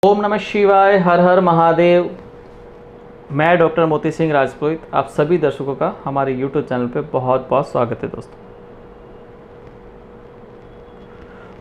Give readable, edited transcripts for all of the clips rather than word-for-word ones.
ओम नमः शिवाय, हर हर महादेव। मैं डॉक्टर मोती सिंह राजपूत, आप सभी दर्शकों का हमारे YouTube चैनल पे बहुत बहुत स्वागत है दोस्तों।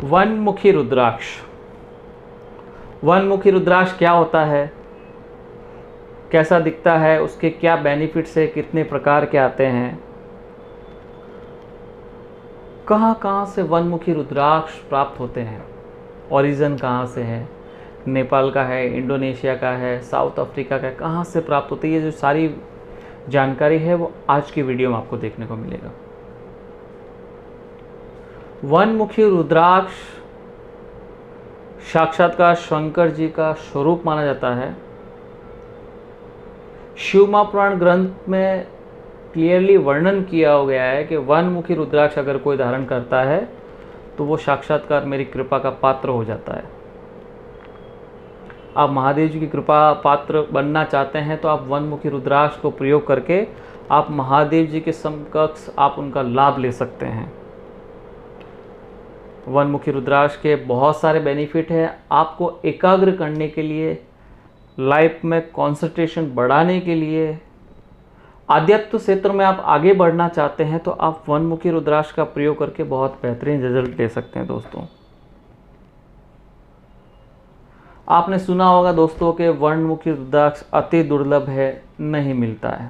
वनमुखी रुद्राक्ष। वनमुखी रुद्राक्ष क्या होता है, कैसा दिखता है, उसके क्या बेनिफिट्स है, कितने प्रकार के आते हैं, कहाँ से वनमुखी रुद्राक्ष प्राप्त होते हैं, ओरिजिन कहाँ से है, नेपाल का है, इंडोनेशिया का है, साउथ अफ्रीका का है, कहाँ से प्राप्त होती है, ये जो सारी जानकारी है वो आज की वीडियो में आपको देखने को मिलेगा। वनमुखी रुद्राक्ष साक्षात्कार शंकर जी का स्वरूप माना जाता है। शिव पुराण ग्रंथ में क्लियरली वर्णन किया गया है कि वनमुखी रुद्राक्ष अगर कोई धारण करता है तो वो साक्षात्कार मेरी कृपा का पात्र हो जाता है। आप महादेव जी की कृपा पात्र बनना चाहते हैं तो आप वनमुखी रुद्राक्ष को प्रयोग करके आप महादेव जी के समकक्ष आप उनका लाभ ले सकते हैं। वनमुखी रुद्राक्ष के बहुत सारे बेनिफिट हैं। आपको एकाग्र करने के लिए, लाइफ में कंसंट्रेशन बढ़ाने के लिए, आध्यात्म क्षेत्र में आप आगे बढ़ना चाहते हैं तो आप वनमुखी रुद्राक्ष का प्रयोग करके बहुत बेहतरीन रिजल्ट ले सकते हैं दोस्तों। आपने सुना होगा दोस्तों कि वनमुखी रुद्राक्ष अति दुर्लभ है, नहीं मिलता है।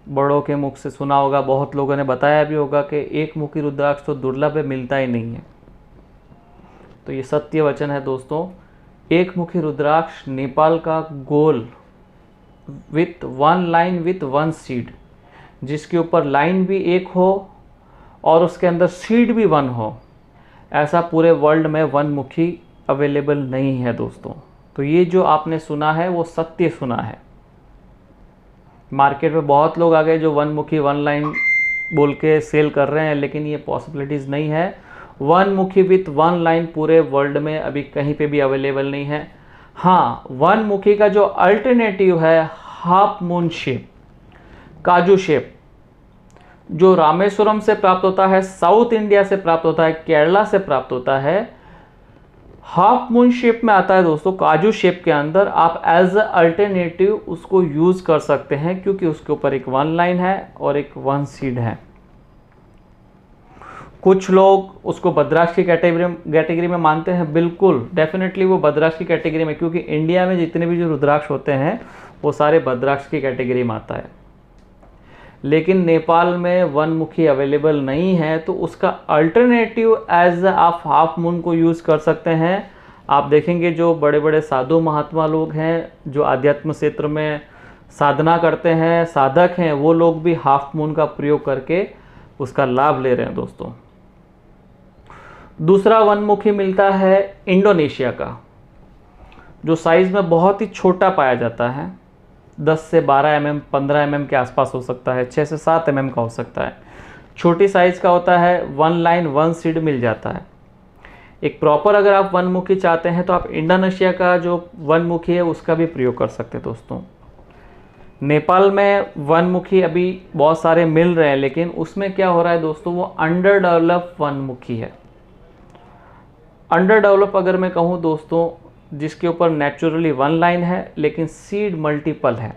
बड़ों के मुख से सुना होगा, बहुत लोगों ने बताया भी होगा कि एक मुखी रुद्राक्ष तो दुर्लभ है, मिलता ही नहीं है। तो ये सत्य वचन है दोस्तों। एक मुखी रुद्राक्ष नेपाल का गोल with one line with one seed, जिसके ऊपर लाइन भी एक हो और उसके अंदर सीड भी वन हो, ऐसा पूरे वर्ल्ड में वनमुखी अवेलेबल नहीं है दोस्तों। तो ये जो आपने सुना है वो सत्य सुना है। मार्केट में बहुत लोग आ गए जो वनमुखी वन लाइन बोल के सेल कर रहे हैं, लेकिन ये पॉसिबिलिटीज़ नहीं है। वनमुखी विथ वन लाइन पूरे वर्ल्ड में अभी कहीं पे भी अवेलेबल नहीं है। हाँ, वनमुखी का जो अल्टरनेटिव है हाफ मून शेप, काजू शेप, जो रामेश्वरम से प्राप्त होता है, साउथ इंडिया से प्राप्त होता है, केरला से प्राप्त होता है, हाफ मून शेप में आता है दोस्तों। काजू शेप के अंदर आप एज अ अल्टरनेटिव उसको यूज कर सकते हैं, क्योंकि उसके ऊपर एक वन लाइन है और एक वन सीड है। कुछ लोग उसको भद्राक्ष की कैटेगरी में मानते हैं। बिल्कुल डेफिनेटली वो भद्राक्ष की कैटेगरी में, क्योंकि इंडिया में जितने भी जो रुद्राक्ष होते हैं वो सारे भद्राक्ष की कैटेगरी में आता है। लेकिन नेपाल में वनमुखी अवेलेबल नहीं है, तो उसका अल्टरनेटिव एज आप हाफ मून को यूज़ कर सकते हैं। आप देखेंगे जो बड़े बड़े साधु महात्मा लोग हैं, जो आध्यात्म क्षेत्र में साधना करते हैं, साधक हैं, वो लोग भी हाफ मून का प्रयोग करके उसका लाभ ले रहे हैं दोस्तों। दूसरा वनमुखी मिलता है इंडोनेशिया का, जो साइज़ में बहुत ही छोटा पाया जाता है। 10 से 12 mm, 15 mm के आसपास हो सकता है, 6 से 7 mm का हो सकता है। छोटी साइज़ का होता है, वन लाइन वन सीड मिल जाता है। एक प्रॉपर अगर आप वनमुखी चाहते हैं तो आप इंडोनेशिया का जो वनमुखी है उसका भी प्रयोग कर सकते हैं दोस्तों। नेपाल में वनमुखी अभी बहुत सारे मिल रहे हैं, लेकिन उसमें क्या हो रहा है दोस्तों, वो अंडर डेवलप वनमुखी है। अंडर डेवलप अगर मैं कहूँ दोस्तों, जिसके ऊपर नेचुरली वन लाइन है लेकिन सीड मल्टीपल है।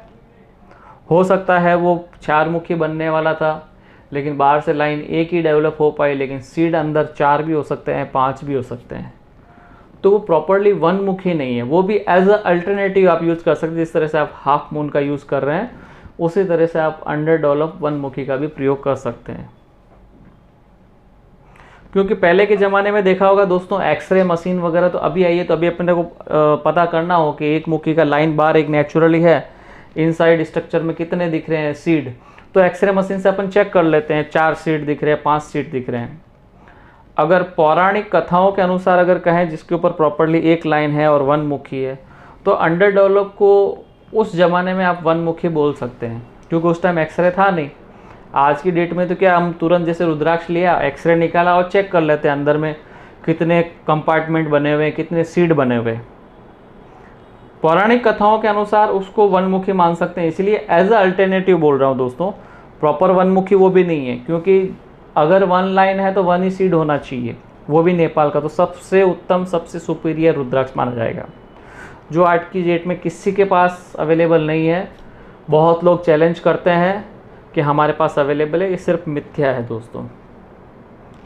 हो सकता है वो 4 मुखी बनने वाला था, लेकिन बाहर से लाइन एक ही डेवलप हो पाई, लेकिन सीड अंदर 4 भी हो सकते हैं, 5 भी हो सकते हैं। तो वो प्रॉपरली वन मुखी नहीं है। वो भी एज अ अल्टरनेटिव आप यूज़ कर सकते हैं। जिस तरह से आप हाफ मून का यूज़ कर रहे हैं, उसी तरह से आप अंडर डेवलप वन मुखी का भी प्रयोग कर सकते हैं। क्योंकि पहले के ज़माने में देखा होगा दोस्तों, एक्सरे मशीन वगैरह तो अभी आई है, तो अभी अपने को पता करना हो कि एक मुखी का लाइन बाहर एक नेचुरली है, इनसाइड स्ट्रक्चर में कितने दिख रहे हैं सीड, तो एक्सरे मशीन से अपन चेक कर लेते हैं, 4 सीड दिख रहे हैं, 5 सीड दिख रहे हैं। अगर पौराणिक कथाओं के अनुसार अगर कहें, जिसके ऊपर प्रॉपरली एक लाइन है और वन मुखी है, तो अंडर डेवलप को उस ज़माने में आप वन मुखी बोल सकते हैं, क्योंकि उस टाइम एक्सरे था नहीं। आज की डेट में तो क्या, हम तुरंत जैसे रुद्राक्ष लिया, एक्सरे निकाला और चेक कर लेते हैं अंदर में कितने कंपार्टमेंट बने हुए हैं, कितने सीड बने हुए। पौराणिक कथाओं के अनुसार उसको वनमुखी मान सकते हैं, इसलिए एज अ अल्टरनेटिव बोल रहा हूँ दोस्तों। प्रॉपर वनमुखी वो भी नहीं है, क्योंकि अगर वन लाइन है तो वन ही सीड होना चाहिए। वो भी नेपाल का, तो सबसे उत्तम सबसे सुपीरियर रुद्राक्ष माना जाएगा, जो आज की डेट में किसी के पास अवेलेबल नहीं है। बहुत लोग चैलेंज करते हैं कि हमारे पास अवेलेबल है, ये सिर्फ मिथ्या है दोस्तों,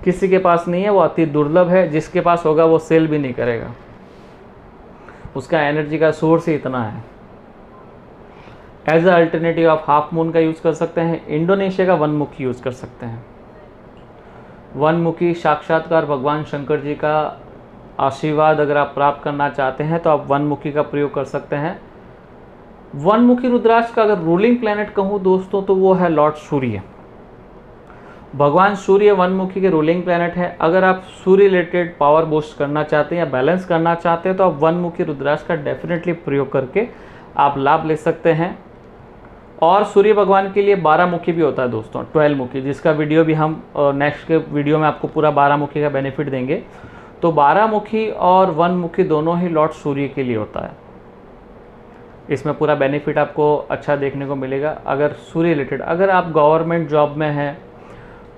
किसी के पास नहीं है, वो अति दुर्लभ है। जिसके पास होगा वो सेल भी नहीं करेगा, उसका एनर्जी का सोर्स ही इतना है। एज अ अल्टरनेटिव आप हाफ मून का यूज़ कर सकते हैं, इंडोनेशिया का वनमुखी यूज़ कर सकते हैं। वनमुखी साक्षात्कार भगवान शंकर जी का आशीर्वाद अगर आप प्राप्त करना चाहते हैं तो आप वनमुखी का प्रयोग कर सकते हैं। वनमुखी रुद्राक्ष का अगर रूलिंग प्लैनेट कहूँ दोस्तों तो वो है लॉर्ड सूर्य। भगवान सूर्य वनमुखी के रूलिंग प्लैनेट है। अगर आप सूर्य रिलेटेड पावर बूस्ट करना चाहते हैं या बैलेंस करना चाहते हैं तो आप वनमुखी रुद्राक्ष का डेफिनेटली प्रयोग करके आप लाभ ले सकते हैं। और सूर्य भगवान के लिए 12 मुखी भी होता है दोस्तों, 12 मुखी, जिसका वीडियो भी हम नेक्स्ट के वीडियो में आपको पूरा 12 मुखी का बेनिफिट देंगे। तो 12 मुखी और वनमुखी दोनों ही लॉर्ड सूर्य के लिए होता है। इसमें पूरा बेनिफिट आपको अच्छा देखने को मिलेगा। अगर सूर्य रिलेटेड, अगर आप गवर्नमेंट जॉब में हैं,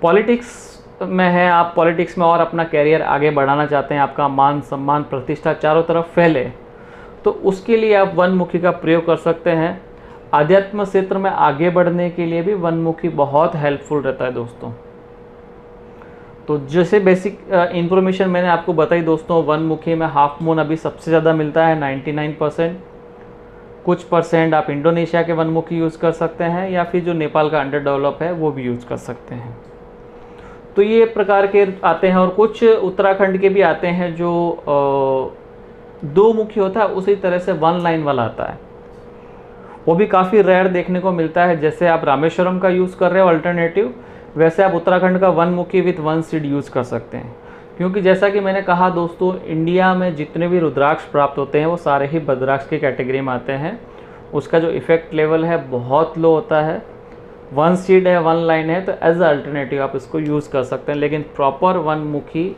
पॉलिटिक्स में हैं, आप पॉलिटिक्स में और अपना कैरियर आगे बढ़ाना चाहते हैं, आपका मान सम्मान प्रतिष्ठा चारों तरफ फैले, तो उसके लिए आप वनमुखी का प्रयोग कर सकते हैं। आध्यात्म क्षेत्र में आगे बढ़ने के लिए भी वनमुखी बहुत हेल्पफुल रहता है दोस्तों। तो जैसे बेसिक इंफॉर्मेशन मैंने आपको बताई दोस्तों, वनमुखी में हाफ मून अभी सबसे ज़्यादा मिलता है 99%। कुछ परसेंट आप इंडोनेशिया के वनमुखी यूज़ कर सकते हैं या फिर जो नेपाल का अंडर डेवलप है वो भी यूज़ कर सकते हैं। तो ये प्रकार के आते हैं और कुछ उत्तराखंड के भी आते हैं जो 2 मुखी होता है, उसी तरह से 1 लाइन वाला आता है, वो भी काफ़ी रेयर देखने को मिलता है। जैसे आप रामेश्वरम का यूज़ कर रहे हो अल्टरनेटिव, वैसे आप उत्तराखंड का 1 मुखी विथ 1 सीड यूज़ कर सकते हैं। क्योंकि जैसा कि मैंने कहा दोस्तों, इंडिया में जितने भी रुद्राक्ष प्राप्त होते हैं वो सारे ही भद्राक्ष की कैटेगरी में आते हैं। उसका जो इफेक्ट लेवल है बहुत लो होता है। 1 सीड है, 1 लाइन है, तो एज अ अल्टरनेटिव आप इसको यूज़ कर सकते हैं। लेकिन प्रॉपर 1 मुखी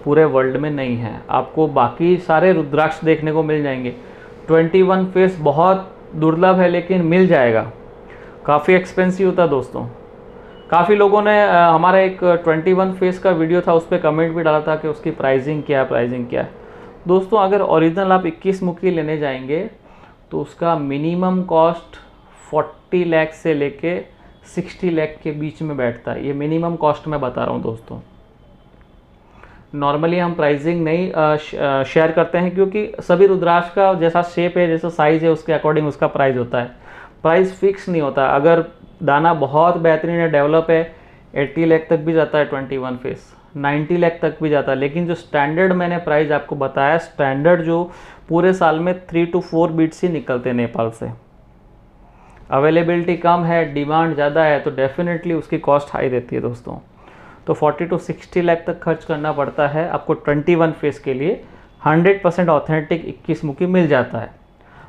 पूरे वर्ल्ड में नहीं है। आपको बाकी सारे रुद्राक्ष देखने को मिल जाएंगे। 21 फेस बहुत दुर्लभ है लेकिन मिल जाएगा, काफ़ी एक्सपेंसिव होता है दोस्तों। काफ़ी लोगों ने हमारा एक 21 फेस का वीडियो था, उस पर कमेंट भी डाला था कि उसकी प्राइसिंग क्या है। दोस्तों अगर ओरिजिनल आप 21 मुखी लेने जाएंगे तो उसका मिनिमम कॉस्ट 40 लाख से लेके 60 लाख के बीच में बैठता है। ये मिनिमम कॉस्ट मैं बता रहा हूँ दोस्तों। नॉर्मली हम प्राइसिंग नहीं शेयर करते हैं, क्योंकि सभी रुद्राक्ष का जैसा शेप है, जैसा साइज़ है, उसके अकॉर्डिंग उसका प्राइस होता है। प्राइस फिक्स नहीं होता। अगर दाना बहुत बेहतरीन है, डेवलप है, 80 लाख तक भी जाता है 21 फेस, 90 लाख तक भी जाता है। लेकिन जो स्टैंडर्ड मैंने प्राइस आपको बताया, स्टैंडर्ड जो पूरे साल में 3 to 4 बीट्स ही निकलते हैं नेपाल से। अवेलेबिलिटी कम है, डिमांड ज़्यादा है, तो डेफिनेटली उसकी कॉस्ट हाई रहती है दोस्तों। तो 40 to 60 लाख तक खर्च करना पड़ता है आपको 21 फेस के लिए। 100% ऑथेंटिक 21 मुखी मिल जाता है,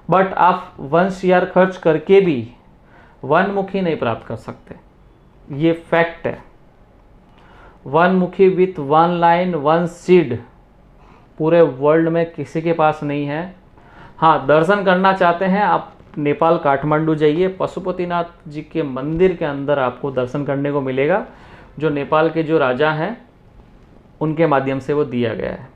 बट आप 1 CR खर्च करके भी 1 मुखी नहीं प्राप्त कर सकते, ये फैक्ट है। 1 मुखी विथ 1 लाइन 1 सीड पूरे वर्ल्ड में किसी के पास नहीं है। हाँ, दर्शन करना चाहते हैं आप नेपाल काठमांडू जाइए, पशुपतिनाथ जी के मंदिर के अंदर आपको दर्शन करने को मिलेगा, जो नेपाल के जो राजा हैं उनके माध्यम से वो दिया गया है।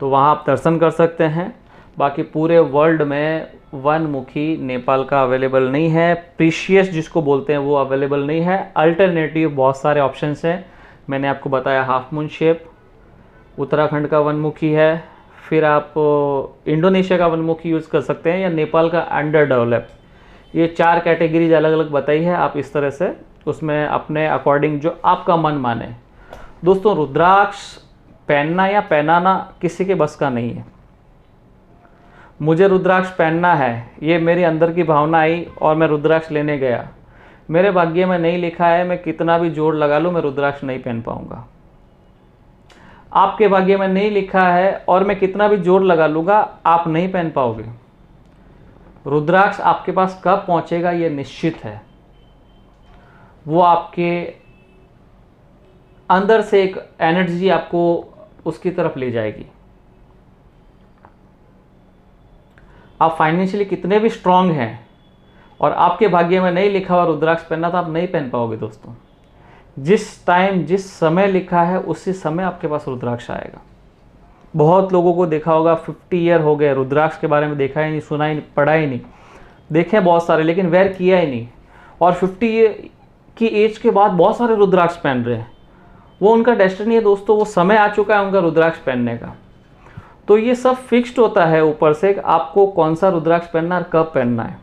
तो वहाँ आप दर्शन कर सकते हैं। बाकी पूरे वर्ल्ड में 1 मुखी नेपाल का अवेलेबल नहीं है। प्रीशियस जिसको बोलते हैं वो अवेलेबल नहीं है। अल्टरनेटिव बहुत सारे ऑप्शंस हैं। मैंने आपको बताया हाफ मून शेप, उत्तराखंड का 1 मुखी है, फिर आप इंडोनेशिया का 1 मुखी यूज़ कर सकते हैं, या नेपाल का अंडर डेवलप। ये 4 कैटेगरीज अलग अलग बताई है। आप इस तरह से उसमें अपने अकॉर्डिंग जो आपका मन माने। दोस्तों रुद्राक्ष पहनना या पहनाना किसी के बस का नहीं है। मुझे रुद्राक्ष पहनना है, ये मेरी अंदर की भावना आई और मैं रुद्राक्ष लेने गया। मेरे भाग्य में नहीं लिखा है, मैं कितना भी जोर लगा लूँ मैं रुद्राक्ष नहीं पहन पाऊंगा। आपके भाग्य में नहीं लिखा है और मैं कितना भी जोर लगा लूँगा, आप नहीं पहन पाओगे। रुद्राक्ष आपके पास कब पहुँचेगा ये निश्चित है। वो आपके अंदर से एक एनर्जी आपको उसकी तरफ ले जाएगी। आप फाइनेंशियली कितने भी स्ट्रांग हैं और आपके भाग्य में नहीं लिखा हुआ रुद्राक्ष पहनना, तो आप नहीं पहन पाओगे दोस्तों। जिस टाइम जिस समय लिखा है उसी समय आपके पास रुद्राक्ष आएगा। बहुत लोगों को देखा होगा 50 ईयर हो गए, रुद्राक्ष के बारे में देखा ही नहीं, सुना ही नहीं, पढ़ा ही नहीं, देखे बहुत सारे लेकिन वेयर किया ही नहीं, और 50 की एज के बाद बहुत सारे रुद्राक्ष पहन रहे हैं। वो उनका डेस्टिनी है दोस्तों, वो समय आ चुका है उनका रुद्राक्ष पहनने का। तो ये सब फिक्स्ड होता है ऊपर से आपको कौन सा रुद्राक्ष पहनना और कब पहनना है।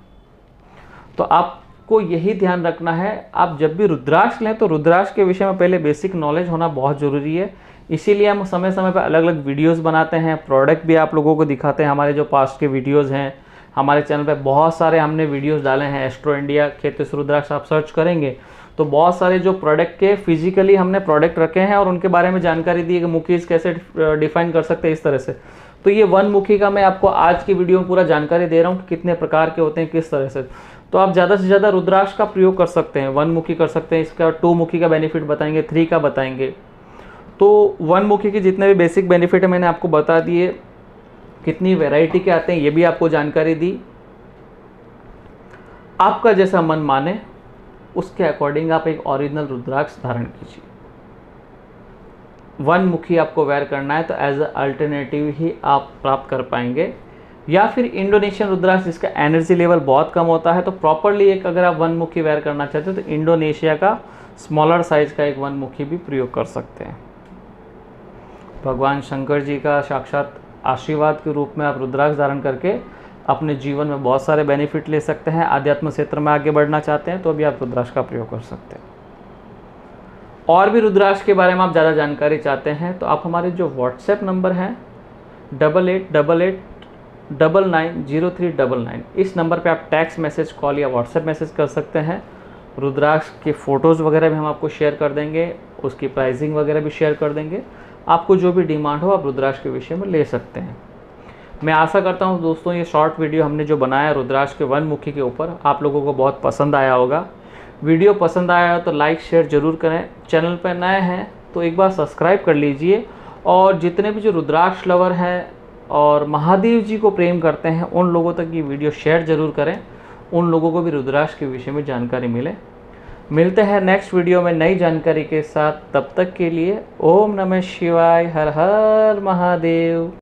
तो आपको यही ध्यान रखना है, आप जब भी रुद्राक्ष लें तो रुद्राक्ष के विषय में पहले बेसिक नॉलेज होना बहुत ज़रूरी है। इसीलिए हम समय समय पर अलग अलग वीडियोस बनाते हैं, प्रोडक्ट भी आप लोगों को दिखाते हैं। हमारे जो पास्ट के वीडियोस हैं, हमारे चैनल पे बहुत सारे हमने वीडियोस डाले हैं। एस्ट्रो इंडिया खेतिस रुद्राक्ष आप सर्च करेंगे तो बहुत सारे जो प्रोडक्ट के फिजिकली हमने प्रोडक्ट रखे हैं और उनके बारे में जानकारी दी है कि मुखीज कैसे डिफाइन कर सकते हैं इस तरह से। तो ये वन मुखी का मैं आपको आज की वीडियो में पूरा जानकारी दे रहा हूँ कि कितने प्रकार के होते हैं, किस तरह से। तो आप ज़्यादा से ज़्यादा रुद्राक्ष का प्रयोग कर सकते हैं। वन मुखी कर सकते हैं, इसका 2 मुखी का बेनिफिट बताएंगे, 3 का बताएंगे। तो वन मुखी के जितने भी बेसिक बेनिफिट है मैंने आपको बता दिए, कितनी वैरायटी के आते हैं ये भी आपको जानकारी दी। आपका जैसा मन माने उसके अकॉर्डिंग आप एक ओरिजिनल रुद्राक्ष धारण कीजिए। वन मुखी आपको वेयर करना है तो एज अ अल्टरनेटिव ही आप प्राप्त कर पाएंगे, या फिर इंडोनेशियन रुद्राक्ष जिसका एनर्जी लेवल बहुत कम होता है। तो प्रॉपरली एक अगर आप वन मुखी वेयर करना चाहते हो तो इंडोनेशिया का स्मॉलर साइज का एक वन मुखी भी प्रयोग कर सकते हैं। भगवान शंकर जी का साक्षात आशीर्वाद के रूप में आप रुद्राक्ष धारण करके अपने जीवन में बहुत सारे बेनिफिट ले सकते हैं। आध्यात्म क्षेत्र में आगे बढ़ना चाहते हैं तो अभी आप रुद्राक्ष का प्रयोग कर सकते हैं। और भी रुद्राक्ष के बारे में आप ज़्यादा जानकारी चाहते हैं तो आप हमारे जो व्हाट्सएप नंबर हैं 8888990399, इस नंबर पे आप टेक्स्ट मैसेज, कॉल या व्हाट्सएप मैसेज कर सकते हैं। रुद्राक्ष के फ़ोटोज़ वगैरह भी हम आपको शेयर कर देंगे, उसकी प्राइसिंग वगैरह भी शेयर कर देंगे। आपको जो भी डिमांड हो आप रुद्राक्ष के विषय में ले सकते हैं। मैं आशा करता हूं दोस्तों ये शॉर्ट वीडियो हमने जो बनाया रुद्राक्ष के वन मुखी के ऊपर आप लोगों को बहुत पसंद आया होगा। वीडियो पसंद आया हो तो लाइक शेयर ज़रूर करें। चैनल पर नए हैं तो एक बार सब्सक्राइब कर लीजिए, और जितने भी जो रुद्राक्ष लवर हैं और महादेव जी को प्रेम करते हैं उन लोगों तक ये वीडियो शेयर ज़रूर करें, उन लोगों को भी रुद्राक्ष के विषय में जानकारी मिले। मिलते हैं नेक्स्ट वीडियो में नई जानकारी के साथ। तब तक के लिए ओम नमः शिवाय, हर हर महादेव।